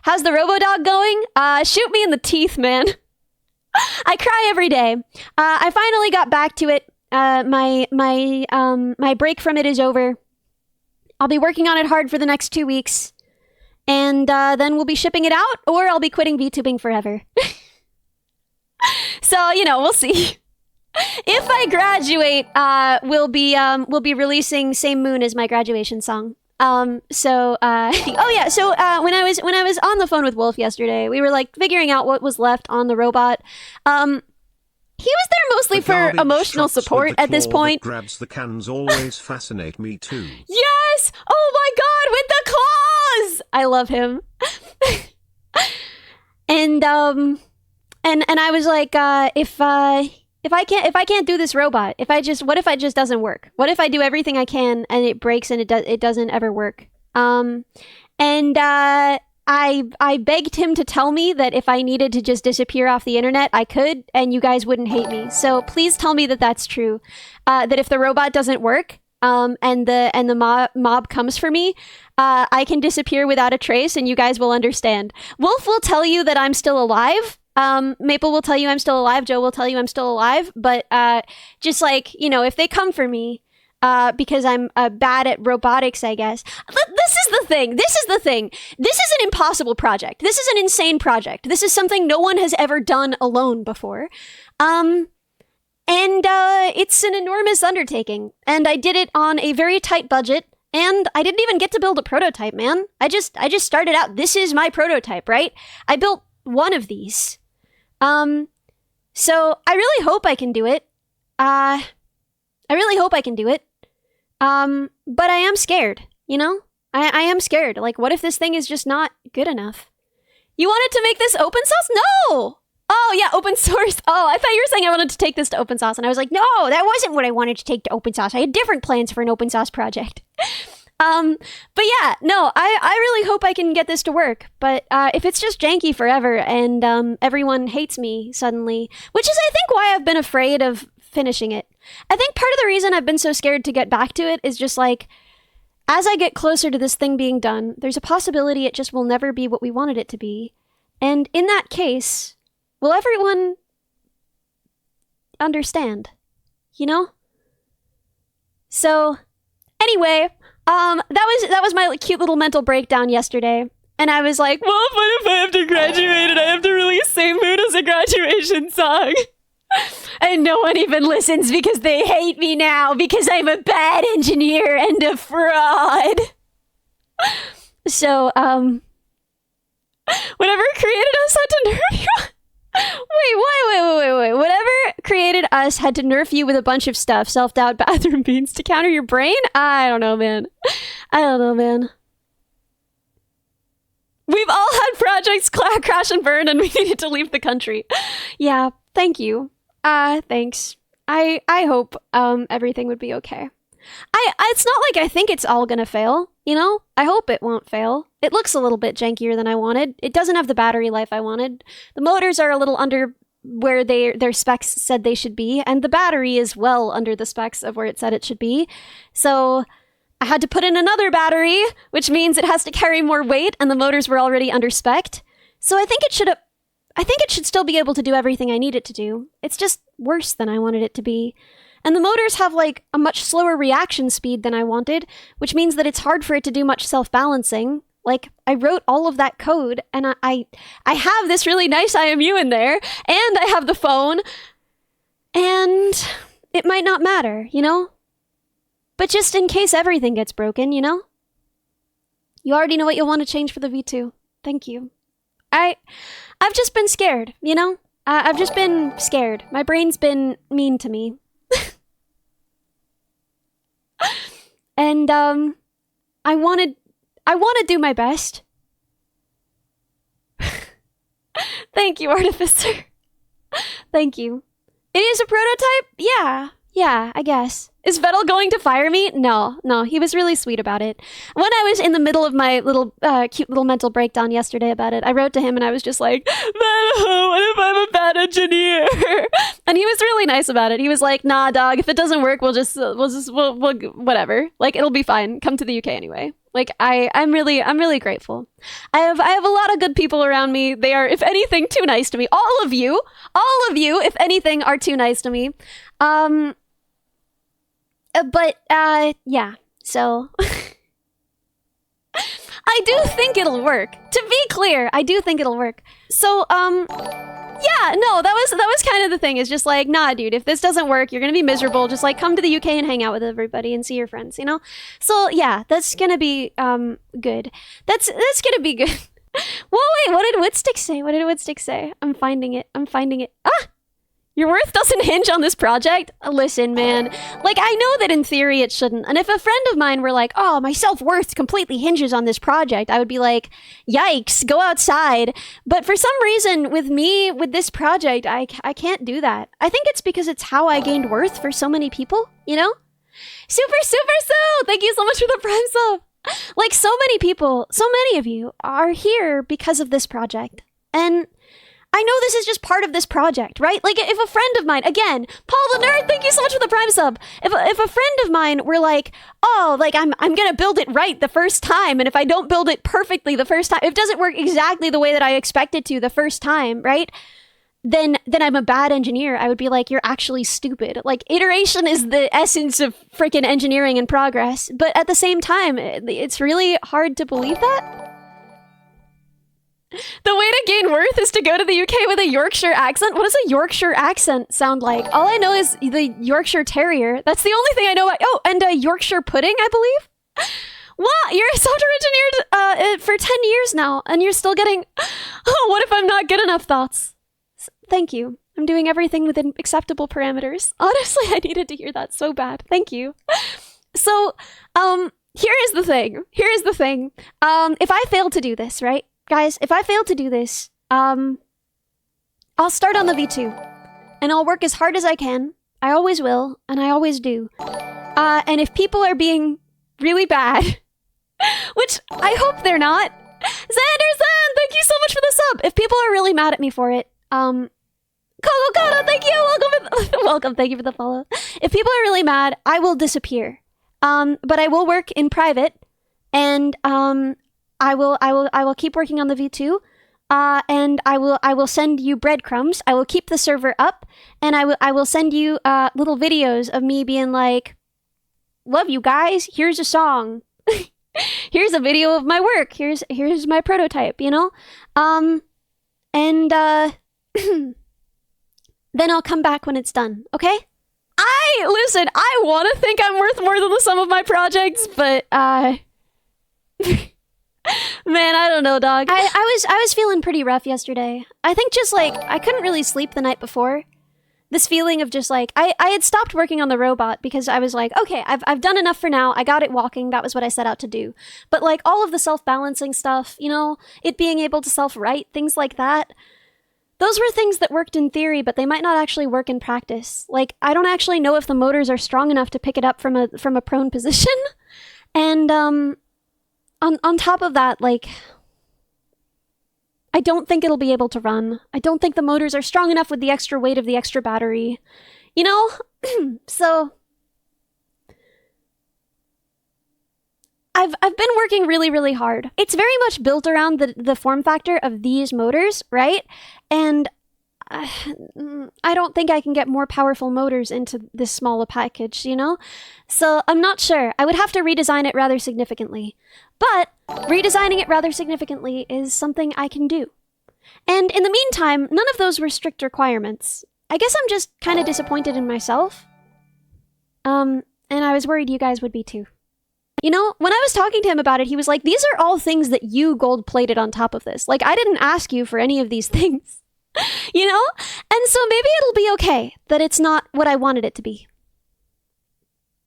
How's the Robodog going? Shoot me in the teeth, man. I cry every day. I finally got back to it. My break from it is over. I'll be working on it hard for the next 2 weeks. And then we'll be shipping it out, or I'll be quitting VTubing forever. So, you know, we'll see. If I graduate, we'll be releasing Same Moon as my graduation song. Oh yeah, so when I was on the phone with Wolf yesterday, we were like figuring out what was left on the robot. He was there mostly for emotional support at this point. Grabs the cans always fascinate me too. Yes! Oh my god, with the claws! I love him. and I was like, if I can't do this robot, what if it just doesn't work? What if I do everything I can and it breaks and it doesn't ever work? I begged him to tell me that if I needed to just disappear off the internet, I could, and you guys wouldn't hate me. So please tell me that that's true. That if the robot doesn't work, and the mob comes for me, I can disappear without a trace, and you guys will understand. Wolf will tell you that I'm still alive. Maple will tell you I'm still alive. Joe will tell you I'm still alive. But just like, you know, if they come for me, because I'm bad at robotics, I guess. This is the thing. This is an impossible project. This is an insane project. This is something no one has ever done alone before. And it's an enormous undertaking. And I did it on a very tight budget. And I didn't even get to build a prototype, man. I just started out. This is my prototype, right? I built one of these. So I really hope I can do it. But I am scared, you know? I am scared. Like, what if this thing is just not good enough? You wanted to make this open source? No! Oh, yeah, open source. Oh, I thought you were saying I wanted to take this to open source. And I was like, no, that wasn't what I wanted to take to open source. I had different plans for an open source project. But yeah, no, I really hope I can get this to work. But if it's just janky forever and everyone hates me suddenly, which is, I think, why I've been afraid of finishing it. I think part of the reason I've been so scared to get back to it is just like, as I get closer to this thing being done, there's a possibility it just will never be what we wanted it to be. And in that case, will everyone understand? You know? So, anyway, that was my cute little mental breakdown yesterday. And I was like, well, what if I have to graduate and I have to release Same Mood as a graduation song? And no one even listens because they hate me now because I'm a bad engineer and a fraud. So, whatever created us had to nerf you. Wait. Whatever created us had to nerf you with a bunch of stuff. Self-doubt, bathroom beans to counter your brain? I don't know, man. We've all had projects crash and burn and we needed to leave the country. Yeah, thank you. Thanks. I hope everything would be okay. It's not like I think it's all gonna fail, you know? I hope it won't fail. It looks a little bit jankier than I wanted. It doesn't have the battery life I wanted. The motors are a little under where their specs said they should be, and the battery is well under the specs of where it said it should be. So I had to put in another battery, which means it has to carry more weight, and the motors were already under-spec'd. So I think it should still be able to do everything I need it to do. It's just worse than I wanted it to be. And the motors have, like, a much slower reaction speed than I wanted, which means that it's hard for it to do much self-balancing. Like, I wrote all of that code, and I have this really nice IMU in there, and I have the phone, and it might not matter, you know? But just in case everything gets broken, you know? You already know what you'll want to change for the V2. Thank you. I've just been scared, you know? I've just been scared. My brain's been mean to me. And, I want to do my best. Thank you, Artificer. Thank you. It is a prototype? Yeah, I guess. Is Vettel going to fire me? No, he was really sweet about it. When I was in the middle of my little, cute little mental breakdown yesterday about it, I wrote to him and I was just like, Vettel, what if I'm a bad engineer? And he was really nice about it. He was like, nah, dog, if it doesn't work, we'll whatever. Like, it'll be fine. Come to the UK anyway. Like I'm really grateful. I have a lot of good people around me. They are, if anything, too nice to me. All of you, if anything, are too nice to me. Yeah. So I do think it'll work. To be clear, I do think it'll work. So yeah, no, that was kind of the thing. It's just like, nah, dude, if this doesn't work, you're gonna be miserable. Just like come to the UK and hang out with everybody and see your friends, you know? So yeah, that's gonna be good. That's gonna be good. Well, wait, what did Woodstick say? What did Woodstick say? I'm finding it. Ah! Your worth doesn't hinge on this project? Listen, man. Like, I know that in theory it shouldn't. And if a friend of mine were like, oh, my self-worth completely hinges on this project, I would be like, yikes, go outside. But for some reason, with me, with this project, I can't do that. I think it's because it's how I gained worth for so many people, you know? Super so! Thank you so much for the Prime sub! Like, so many people, so many of you are here because of this project. And I know this is just part of this project, right? Like, if a friend of mine, again, Paul the Nerd, thank you so much for the Prime sub. If a friend of mine were like, oh, like, I'm gonna build it right the first time, and if I don't build it perfectly the first time, if it doesn't work exactly the way that I expect it to the first time, right? Then I'm a bad engineer. I would be like, you're actually stupid. Like, iteration is the essence of freaking engineering and progress. But at the same time, it's really hard to believe that. The way to gain worth is to go to the UK with a Yorkshire accent. What does a Yorkshire accent sound like? All I know is the Yorkshire Terrier. That's the only thing I know about. Oh, and a Yorkshire pudding, I believe. What? You're a software engineer for 10 years now, and you're still getting, oh, what if I'm not good enough thoughts? Thank you. I'm doing everything within acceptable parameters. Honestly, I needed to hear that so bad. Thank you. So, here is the thing. If I fail to do this, right? Guys, if I fail to do this, I'll start on the V2. And I'll work as hard as I can. I always will, and I always do. And if people are being really bad, which I hope they're not, Xanderson, thank you so much for the sub. If people are really mad at me for it, Kogo, thank you, welcome, thank you for the follow. If people are really mad, I will disappear. But I will work in private, and I will keep working on the V2, and I will send you breadcrumbs. I will keep the server up, and I will send you little videos of me being like, "Love you guys. Here's a song. Here's a video of my work. Here's my prototype." You know, and then I'll come back when it's done. Okay? Listen. I want to think I'm worth more than the sum of my projects, but man, I don't know, dog. I was feeling pretty rough yesterday. I think just like I couldn't really sleep the night before. This feeling of just like I had stopped working on the robot because I was like, okay, I've done enough for now. I got it walking. That was what I set out to do. But like all of the self-balancing stuff, you know, it being able to self-write, things like that. Those were things that worked in theory, but they might not actually work in practice. Like I don't actually know if the motors are strong enough to pick it up from a prone position. And on top of that, like, I don't think it'll be able to run. I don't think the motors are strong enough with the extra weight of the extra battery. You know? So I've been working really, really hard. It's very much built around the form factor of these motors, right? And I don't think I can get more powerful motors into this small a package, you know? So I'm not sure. I would have to redesign it rather significantly. But redesigning it rather significantly is something I can do. And in the meantime, none of those were strict requirements. I guess I'm just kind of disappointed in myself. And I was worried you guys would be too. You know, when I was talking to him about it, he was like, these are all things that you gold-plated on top of this. Like, I didn't ask you for any of these things. You know? And so maybe it'll be okay that it's not what I wanted it to be.